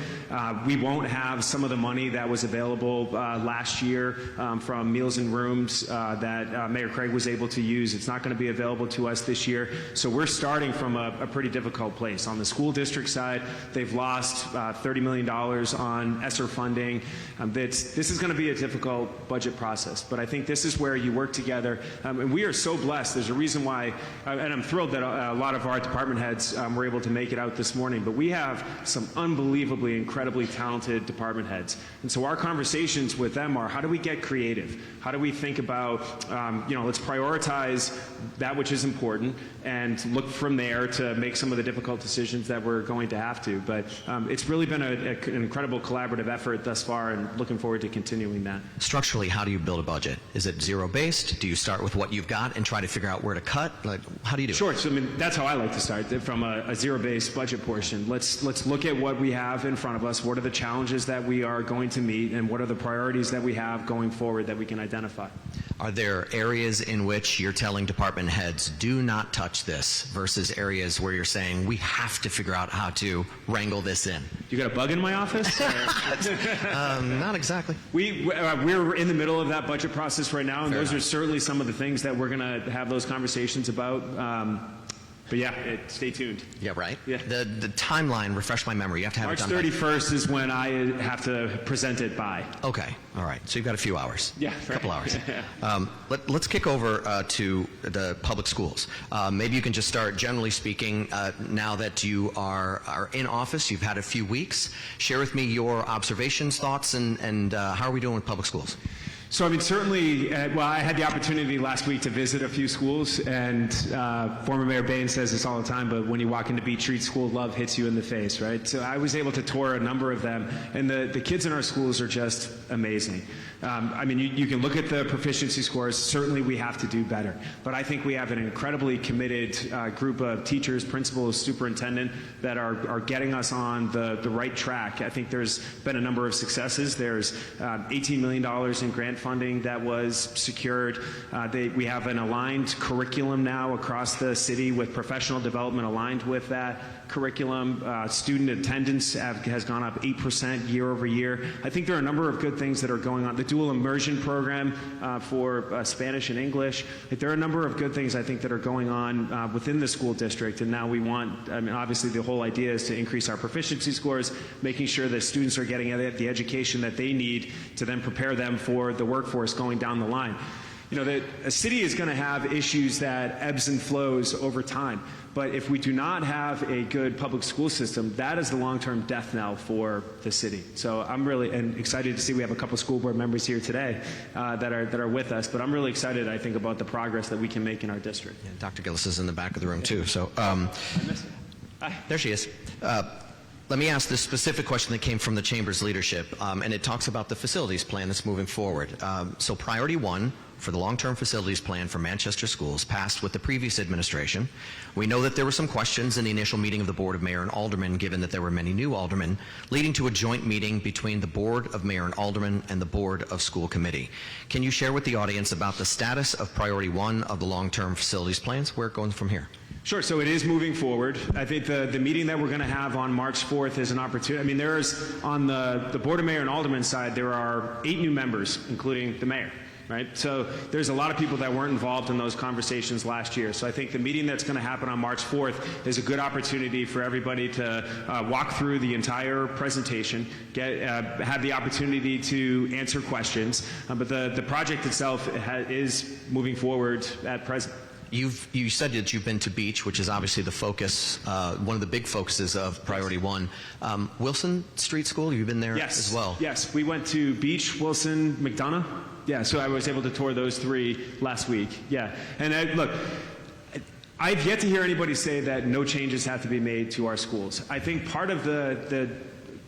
We won't have some of the money that was available last year from Meals and Rooms that Mayor Craig was able to use. It's not going to be available to us this year. So we're starting from a pretty difficult place. On the school district side, they've lost $30 million on ESSER funding. This is going to be a difficult budget process, but I think this is where you work together. And we are so blessed. There's a reason why, and I'm thrilled that a lot of our department heads were able to make it out this morning, but we have some unbelievably, incredibly talented department heads. And so our conversations with them are, how do we get creative? How do we think about, let's prioritize that which is important and look from there to make some of the difficult decisions that we're going to have to. But it's really been an incredible collaborative effort thus far, and looking forward to continuing that. Structurally, how do you build a budget? Is it zero-based? Do you start with what you've got and try to figure out where to cut? Like, how do you do it? Sure. So, that's how I like to start, from a zero-based budget portion. Let's look at what we have in front of us. What are the challenges that we are going to meet, and what are the priorities that we have going forward that we can identify? Are there areas in which you're telling department heads, do not touch this, versus areas where you're saying, we have to figure out how to wrangle this in? You got a bug in my office? Not exactly. We're in the middle of that budget process right now, and Fair those enough. are certainly some of the things that we're going to have those conversations about. But yeah, stay tuned. Yeah, right? Yeah. The timeline, refresh my memory. You have to have March it done 31st is when I have to present it by. Okay, all right. So you've got a few hours. Yeah, a couple right. hours. Let's kick over to the public schools. Maybe you can just start, generally speaking, now that you are in office, you've had a few weeks. Share with me your observations, thoughts, and how are we doing with public schools? So, certainly, I had the opportunity last week to visit a few schools, and former Mayor Bain says this all the time, but when you walk into Beach Street, school love hits you in the face, right? So I was able to tour a number of them, and the kids in our schools are just amazing. You can look at the proficiency scores. Certainly, we have to do better. But I think we have an incredibly committed group of teachers, principals, superintendent that are getting us on the right track. I think there's been a number of successes. There's $18 million in grant funding that was secured. We have an aligned curriculum now across the city with professional development aligned with that curriculum. Student attendance has gone up 8% year over year. I think there are a number of good things that are going on. The dual immersion program for Spanish and English. There are a number of good things I think that are going on within the school district, and now we want, obviously the whole idea is to increase our proficiency scores, making sure that students are getting the education that they need to then prepare them for the workforce going down the line. A city is going to have issues that ebbs and flows over time. But if we do not have a good public school system, that is the long-term death knell for the city. So I'm really excited to see we have a couple school board members here today that are with us. But I'm really excited, I think, about the progress that we can make in our district. Yeah, Dr. Gillis is in the back of the room, too. So I miss it. Hi. there she is. Let me ask this specific question that came from the Chamber's leadership, and it talks about the facilities plan that's moving forward. So priority one for the long-term facilities plan for Manchester schools passed with the previous administration. We know that there were some questions in the initial meeting of the Board of Mayor and Aldermen, given that there were many new aldermen, leading to a joint meeting between the Board of Mayor and Aldermen and the Board of School Committee. Can you share with the audience about the status of priority one of the long-term facilities plans, where it goes from here? Sure. So it is moving forward. I think the meeting that we're going to have on March 4th is an opportunity. There's, on the Board of Mayor and Alderman side, there are 8 new members, including the mayor. Right? So there's a lot of people that weren't involved in those conversations last year. So I think the meeting that's going to happen on March 4th is a good opportunity for everybody to walk through the entire presentation, have the opportunity to answer questions. But the project itself is moving forward at present. You said that you've been to Beach, which is obviously the focus, one of the big focuses of Priority 1. Wilson Street School, you've been there as well? Yes, we went to Beach, Wilson, McDonough. Yeah, so I was able to tour those 3 last week. Yeah, and look, I've yet to hear anybody say that no changes have to be made to our schools. I think part of the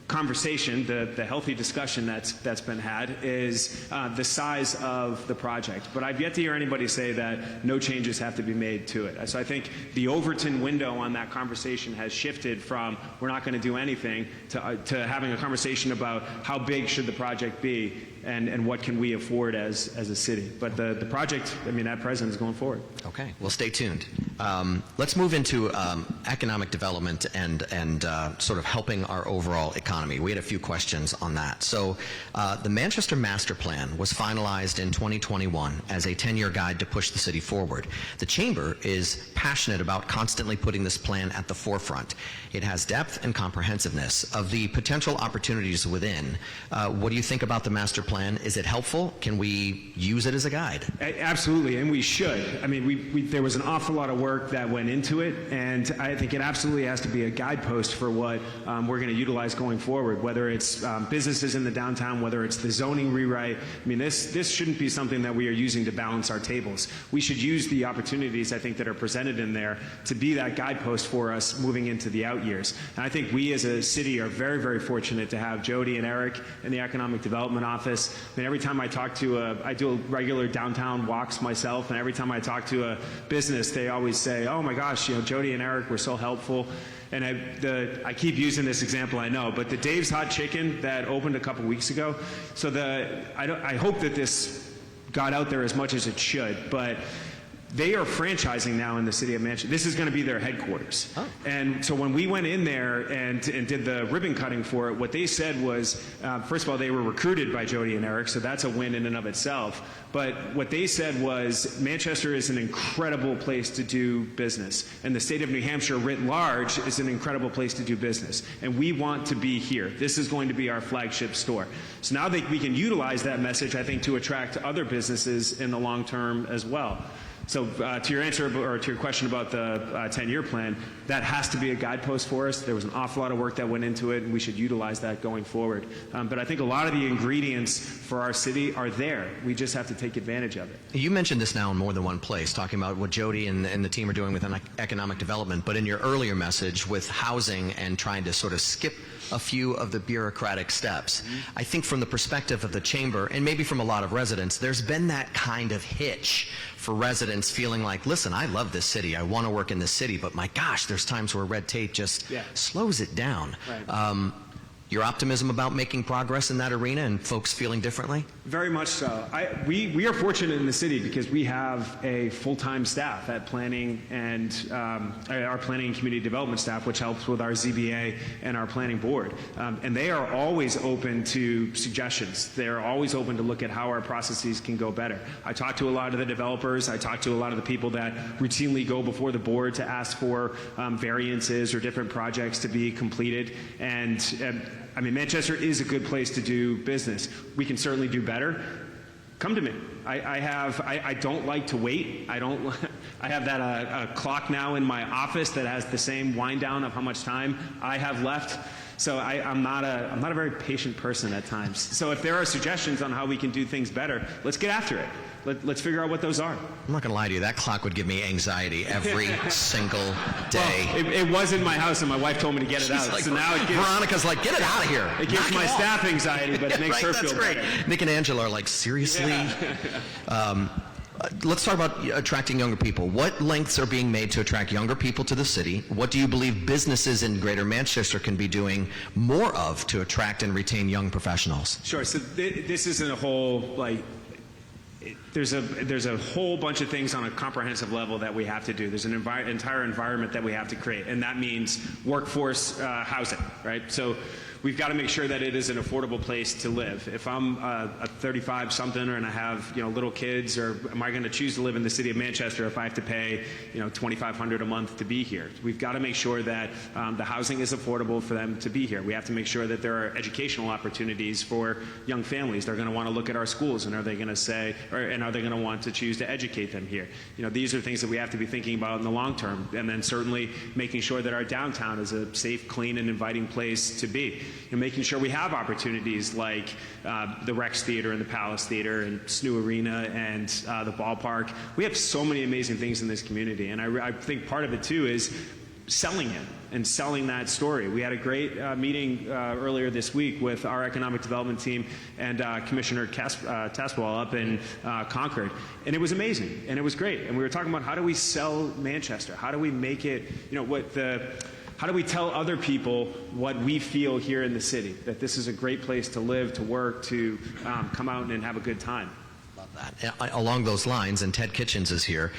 conversation, the healthy discussion that's been had is the size of the project. But I've yet to hear anybody say that no changes have to be made to it. So I think the Overton window on that conversation has shifted from we're not going to do anything to having a conversation about how big should the project be. and what can we afford as a city. But the project, I mean, at present is going forward. Okay, well, stay tuned. Let's move into economic development and sort of helping our overall economy. We had a few questions on that. So the Manchester Master Plan was finalized in 2021 as a 10-year guide to push the city forward. The Chamber is passionate about constantly putting this plan at the forefront. It has depth and comprehensiveness of the potential opportunities within. What do you think about the master plan? Is it helpful? Can we use it as a guide? Absolutely, and we should. I mean, there was an awful lot of work that went into it, and I think it absolutely has to be a guidepost for what we're going to utilize going forward, whether it's businesses in the downtown, whether it's the zoning rewrite. I mean, this shouldn't be something that we are using to balance our tables. We should use the opportunities, I think, that are presented in there to be that guidepost for us moving into the out years. And I think we as a city are very, very fortunate to have Jody and Eric in the Economic Development Office. I mean, every time I talk to I do regular downtown walks myself, and every time I talk to a business, they always say, oh my gosh, Jody and Eric were so helpful. And I keep using this example, I know, but the Dave's Hot Chicken that opened a couple weeks ago, so I hope that this got out there as much as it should, but they are franchising now in the city of Manchester. This is going to be their headquarters. Oh. And so when we went in there and did the ribbon cutting for it, what they said was, first of all, they were recruited by Jody and Eric, so that's a win in and of itself. But what they said was Manchester is an incredible place to do business, and the state of New Hampshire writ large is an incredible place to do business, and we want to be here. This is going to be our flagship store. So now that we can utilize that message, I think, to attract other businesses in the long term as well. So to your answer, or to your question about the 10-year plan, that has to be a guidepost for us. There was an awful lot of work that went into it, and we should utilize that going forward. But I think a lot of the ingredients for our city are there. We just have to take advantage of it. You mentioned this now in more than one place, talking about what Jody and the team are doing with economic development, but in your earlier message with housing and trying to sort of skip a few of the bureaucratic steps. I think from the perspective of the Chamber, and maybe from a lot of residents, there's been that kind of hitch for residents feeling like, listen, I love this city, I want to work in this city, but my gosh, there's times where red tape just slows it down. Right. Your optimism about making progress in that arena and folks feeling differently? Very much so. We are fortunate in the city because we have a full-time staff at planning and our planning and community development staff, which helps with our ZBA and our planning board. And they are always open to suggestions. They're always open to look at how our processes can go better. I talk to a lot of the developers. I talk to a lot of the people that routinely go before the board to ask for variances or different projects to be completed. And I mean, Manchester is a good place to do business. We can certainly do better. Come to me. I don't like to wait. I have that a clock now in my office that has the same wind down of how much time I have left. So I'm not a very patient person at times. So if there are suggestions on how we can do things better, let's get after it. Let's figure out what those are. I'm not going to lie to you. That clock would give me anxiety every single day. Well, it was in my house, and my wife told me to get it out. Like, so now it gives, Veronica's like, get it out of here. It gives my staff anxiety, but it makes her feel better. Nick and Angela are like, seriously? Yeah. Let's talk about attracting younger people. What lengths are being made to attract younger people to the city? What do you believe businesses in Greater Manchester can be doing more of to attract and retain young professionals? Sure. So this isn't a whole, there's a whole bunch of things on a comprehensive level that we have to do. There's an entire environment that we have to create, and that means workforce housing, right? So we've got to make sure that it is an affordable place to live. If I'm a 35-something and I have little kids, or am I going to choose to live in the city of Manchester if I have to pay $2,500 a month to be here? We've got to make sure that the housing is affordable for them to be here. We have to make sure that there are educational opportunities for young families. They're going to want to look at our schools, and are they going to say, and are they going to want to choose to educate them here? These are things that we have to be thinking about in the long term, and then certainly making sure that our downtown is a safe, clean, and inviting place to be. Making sure we have opportunities like the Rex Theater and the Palace Theater and SNU Arena and the ballpark. We have so many amazing things in this community, and I think part of it too is selling it and selling that story. We had a great meeting earlier this week with our economic development team and Commissioner Taswell up in Concord, and it was amazing and it was great. And we were talking about how do we sell Manchester? How do we make it, How do we tell other people what we feel here in the city, that this is a great place to live, to work, to come out and have a good time? Love that. Along those lines, and Ted Kitchens is here,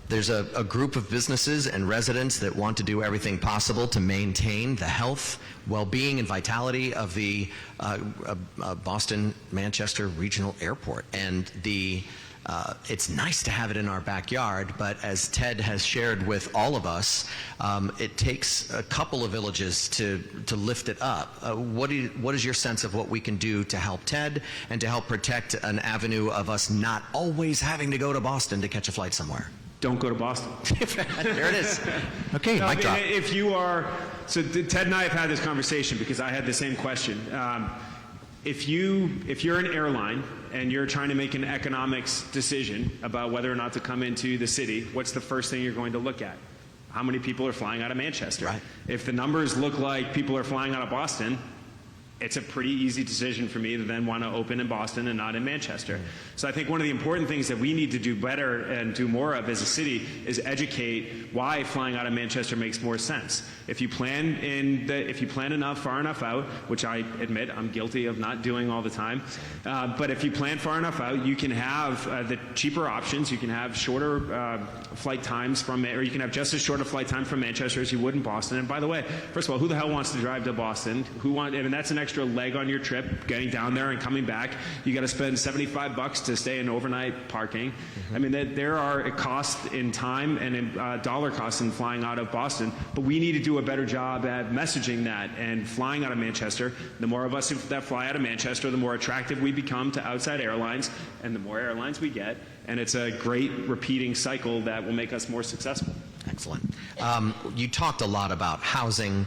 there's a group of businesses and residents that want to do everything possible to maintain the health, well-being, and vitality of the Boston-Manchester Regional Airport. And it's nice to have it in our backyard, but as Ted has shared with all of us, it takes a couple of villages to lift it up. What is your sense of what we can do to help Ted and to help protect an avenue of us not always having to go to Boston to catch a flight somewhere? Don't go to Boston. There it is. Okay, No, mic drop. if you are, so Ted and I have had this conversation because I had the same question. If you're an airline and you're trying to make an economics decision about whether or not to come into the city, what's the first thing you're going to look at? How many people are flying out of Manchester? Right. If the numbers look like people are flying out of Boston, it's a pretty easy decision for me to then want to open in Boston and not in Manchester. So I think one of the important things that we need to do better and do more of as a city is educate why flying out of Manchester makes more sense. If you plan far enough out, which I admit I'm guilty of not doing all the time, but if you plan far enough out, you can have the cheaper options. You can have shorter flight times or you can have just as short a flight time from Manchester as you would in Boston. And by the way, first of all, who the hell wants to drive to Boston? That's an extra leg on your trip, getting down there and coming back. You got to spend $75 to stay in overnight parking. I mean, there are costs in time and in dollar costs in flying out of Boston, but we need to do a better job at messaging that and flying out of Manchester. The more of us that fly out of Manchester, the more attractive we become to outside airlines, and the more airlines we get, and it's a great repeating cycle that will make us more successful. Excellent. You talked a lot about housing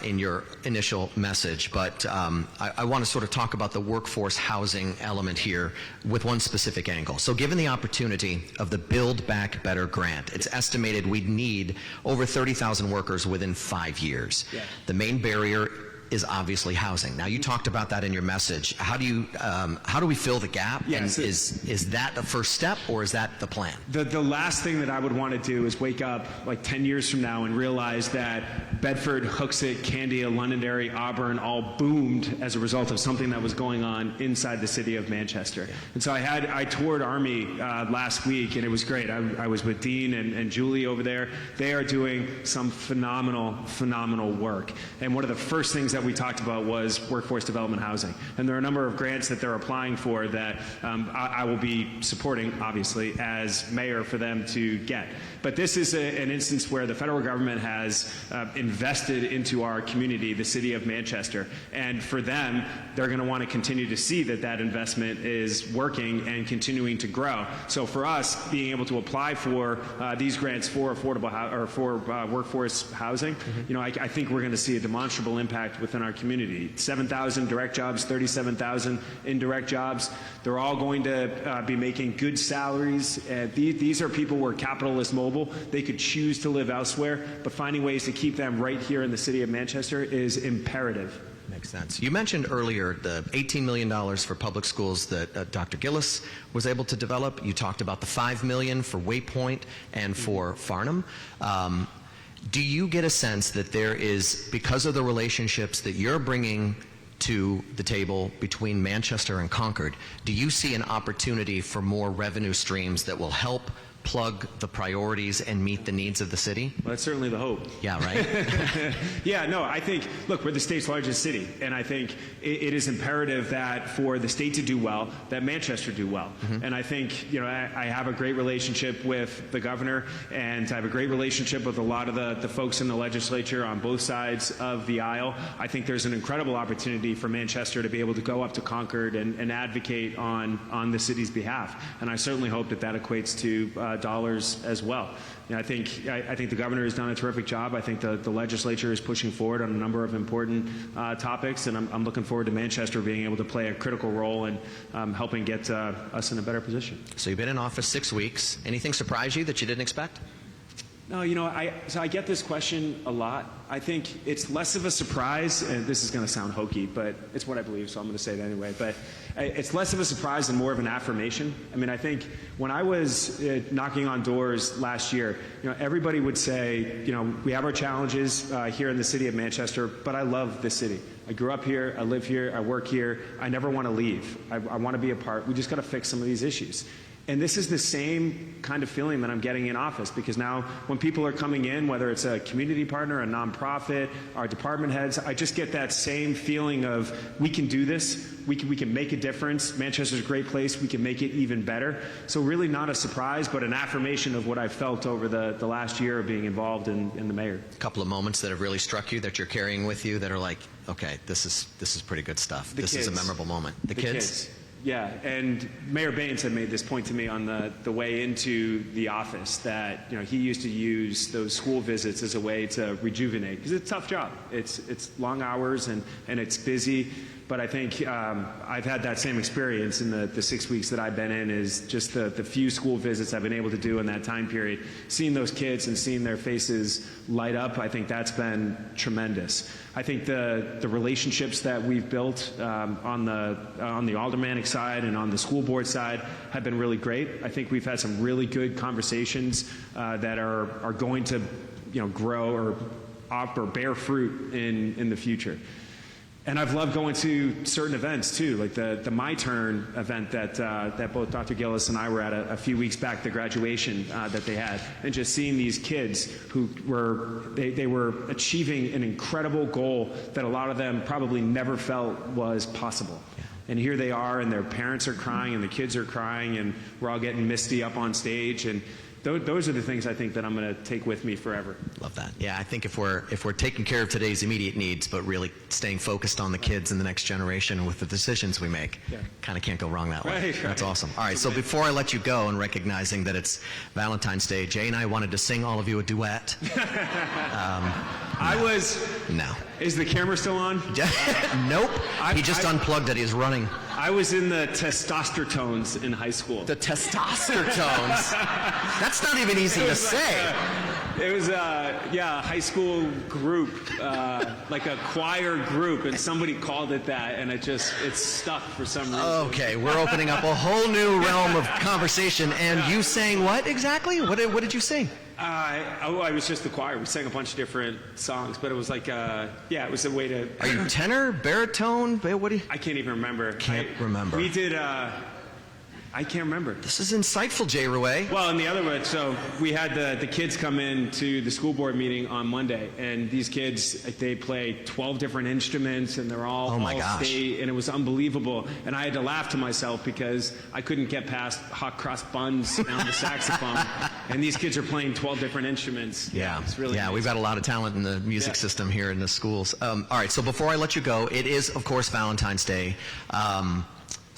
in your initial message, but I want to sort of talk about the workforce housing element here with one specific angle. So given the opportunity of the Build Back Better grant, it's estimated we'd need over 30,000 workers within 5 years. Yeah. The main barrier is obviously housing. Now, you talked about that in your message. How do we fill the gap? Yes. And is that the first step, or is that the plan? The last thing that I would want to do is wake up like 10 years from now and realize that Bedford, Hooksett, Candia, Londonderry, Auburn all boomed as a result of something that was going on inside the city of Manchester. And so I toured Army last week, and it was great. I was with Dean and Julie over there. They are doing some phenomenal work. And one of the first things that we talked about was workforce development housing. And there are a number of grants that they're applying for that I will be supporting, obviously, as mayor for them to get. But this is an instance where the federal government has invested into our community, the city of Manchester. And for them, they're going to want to continue to see that investment is working and continuing to grow. So for us, being able to apply for these grants for workforce housing, I think we're going to see a demonstrable impact within our community. 7,000 direct jobs, 37,000 indirect jobs. They're all going to be making good salaries. These are people who are capitalist mobile. They could choose to live elsewhere, but finding ways to keep them right here in the city of Manchester is imperative. Makes sense. You mentioned earlier the $18 million for public schools that Dr. Gillis was able to develop. You talked about the $5 million for Waypoint and for Farnham. Do you get a sense that there is, because of the relationships that you're bringing to the table between Manchester and Concord, do you see an opportunity for more revenue streams that will help plug the priorities and meet the needs of the city? Well, that's certainly the hope. Yeah, right? Yeah, no, I think, look, we're the state's largest city, and I think it is imperative that for the state to do well, that Manchester do well. And I think, I have a great relationship with the governor, and I have a great relationship with a lot of the folks in the legislature on both sides of the aisle. I think there's an incredible opportunity for Manchester to be able to go up to Concord and advocate on the city's behalf. And I certainly hope that equates to dollars as well. I think the governor has done a terrific job. I think the legislature is pushing forward on a number of important topics, and I'm looking forward to Manchester being able to play a critical role in helping get us in a better position. So you've been in office 6 weeks. Anything surprise you that you didn't expect? No, so I get this question a lot. I think it's less of a surprise, and this is going to sound hokey, but it's what I believe, so I'm going to say it anyway. But it's less of a surprise and more of an affirmation. I mean, I think when I was knocking on doors last year, everybody would say, we have our challenges here in the city of Manchester, but I love this city. I grew up here, I live here, I work here. I never want to leave. I want to be a part. We just got to fix some of these issues. And this is the same kind of feeling that I'm getting in office, because now when people are coming in, whether it's a community partner, a nonprofit, our department heads, I just get that same feeling of we can do this, we can make a difference. Manchester's a great place, we can make it even better. So really not a surprise, but an affirmation of what I've felt over the last year of being involved in the mayor. A couple of moments that have really struck you that you're carrying with you that are like, okay, this is pretty good stuff. This is a memorable moment. The kids? Yeah, and Mayor Baines had made this point to me on the way into the office that he used to use those school visits as a way to rejuvenate, because it's a tough job. It's long hours and it's busy. But I think I've had that same experience in the 6 weeks that I've been in, is just the few school visits I've been able to do in that time period. Seeing those kids and seeing their faces light up, I think that's been tremendous. I think the relationships that we've built on the aldermanic side and on the school board side have been really great. I think we've had some really good conversations that are going to grow or bear fruit in the future. And I've loved going to certain events too, like the My Turn event that both Dr. Gillis and I were at a few weeks back, the graduation that they had, and just seeing these kids who they were achieving an incredible goal that a lot of them probably never felt was possible. And here they are, and their parents are crying, and the kids are crying, and we're all getting misty up on stage. And those are the things I think that I'm going to take with me forever. Love that. Yeah, I think if we're taking care of today's immediate needs, but really staying focused on the kids and the next generation and with the decisions we make, kind of can't go wrong that way. Right. That's awesome. All right, so before I let you go, and recognizing that it's Valentine's Day, Jay and I wanted to sing all of you a duet. No. Is the camera still on? Nope. He just unplugged it. He's running. I was in the testosterone in high school. The testosterone. That's not even easy to say. It was a high school group, like a choir group, and somebody called it that, and it stuck for some reason. Okay, we're opening up a whole new realm of conversation, and you sang what exactly? What did you sing? I was just the choir. We sang a bunch of different songs, but it was like, it was a way to... Are you tenor, baritone? What do you... I can't even remember. Can't remember. We did, I can't remember. This is insightful, Jay Ruais. Well, and the other one, so we had the kids come in to the school board meeting on Monday, and these kids, they play 12 different instruments, and they're all state, and it was unbelievable. And I had to laugh to myself because I couldn't get past hot cross buns on the saxophone, and these kids are playing 12 different instruments. Yeah, it's really amazing. We've got a lot of talent in the music system here in the schools. All right, so before I let you go, it is, of course, Valentine's Day.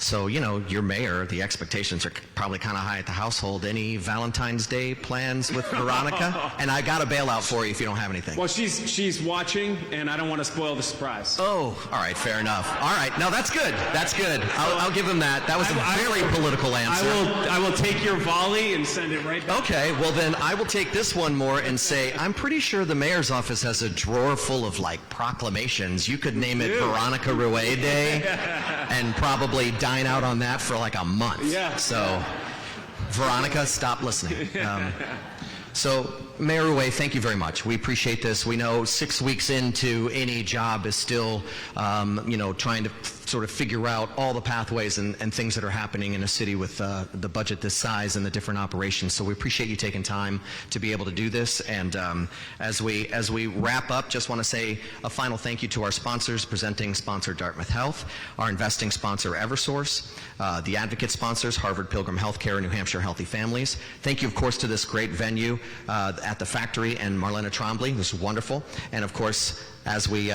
So, you're mayor, the expectations are probably kind of high at the household. Any Valentine's Day plans with Veronica? And I got a bailout for you if you don't have anything. Well, she's watching, and I don't want to spoil the surprise. Oh, all right, fair enough. All right, no, that's good. That's good. I'll give him that. That was a very political answer. I will take your volley and send it right back. Okay, well then I will take this one more and say, I'm pretty sure the mayor's office has a drawer full of proclamations. You could name it Veronica Ruais Day and probably dine out on that for like a month. Yeah. So, Veronica, stop listening. So, Mayor Ruais, thank you very much. We appreciate this. We know 6 weeks into any job is still, trying to sort of figure out all the pathways and things that are happening in a city with the budget this size and the different operations. So we appreciate you taking time to be able to do this. And as we wrap up, just want to say a final thank you to our sponsors. Presenting sponsor Dartmouth Health, our investing sponsor Eversource, the advocate sponsors Harvard Pilgrim Healthcare and New Hampshire Healthy Families. Thank you, of course, to this great venue at the Factory and Marlena Trombley. This is wonderful. And of course, as we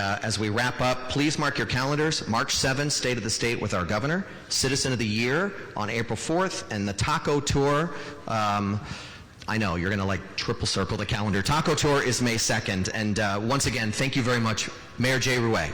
wrap up, please mark your calendars. March 7th, State of the State with our governor, Citizen of the Year on April 4th, and the Taco Tour. I know, you're going to triple circle the calendar. Taco Tour is May 2nd. And once again, thank you very much, Mayor Jay Ruais.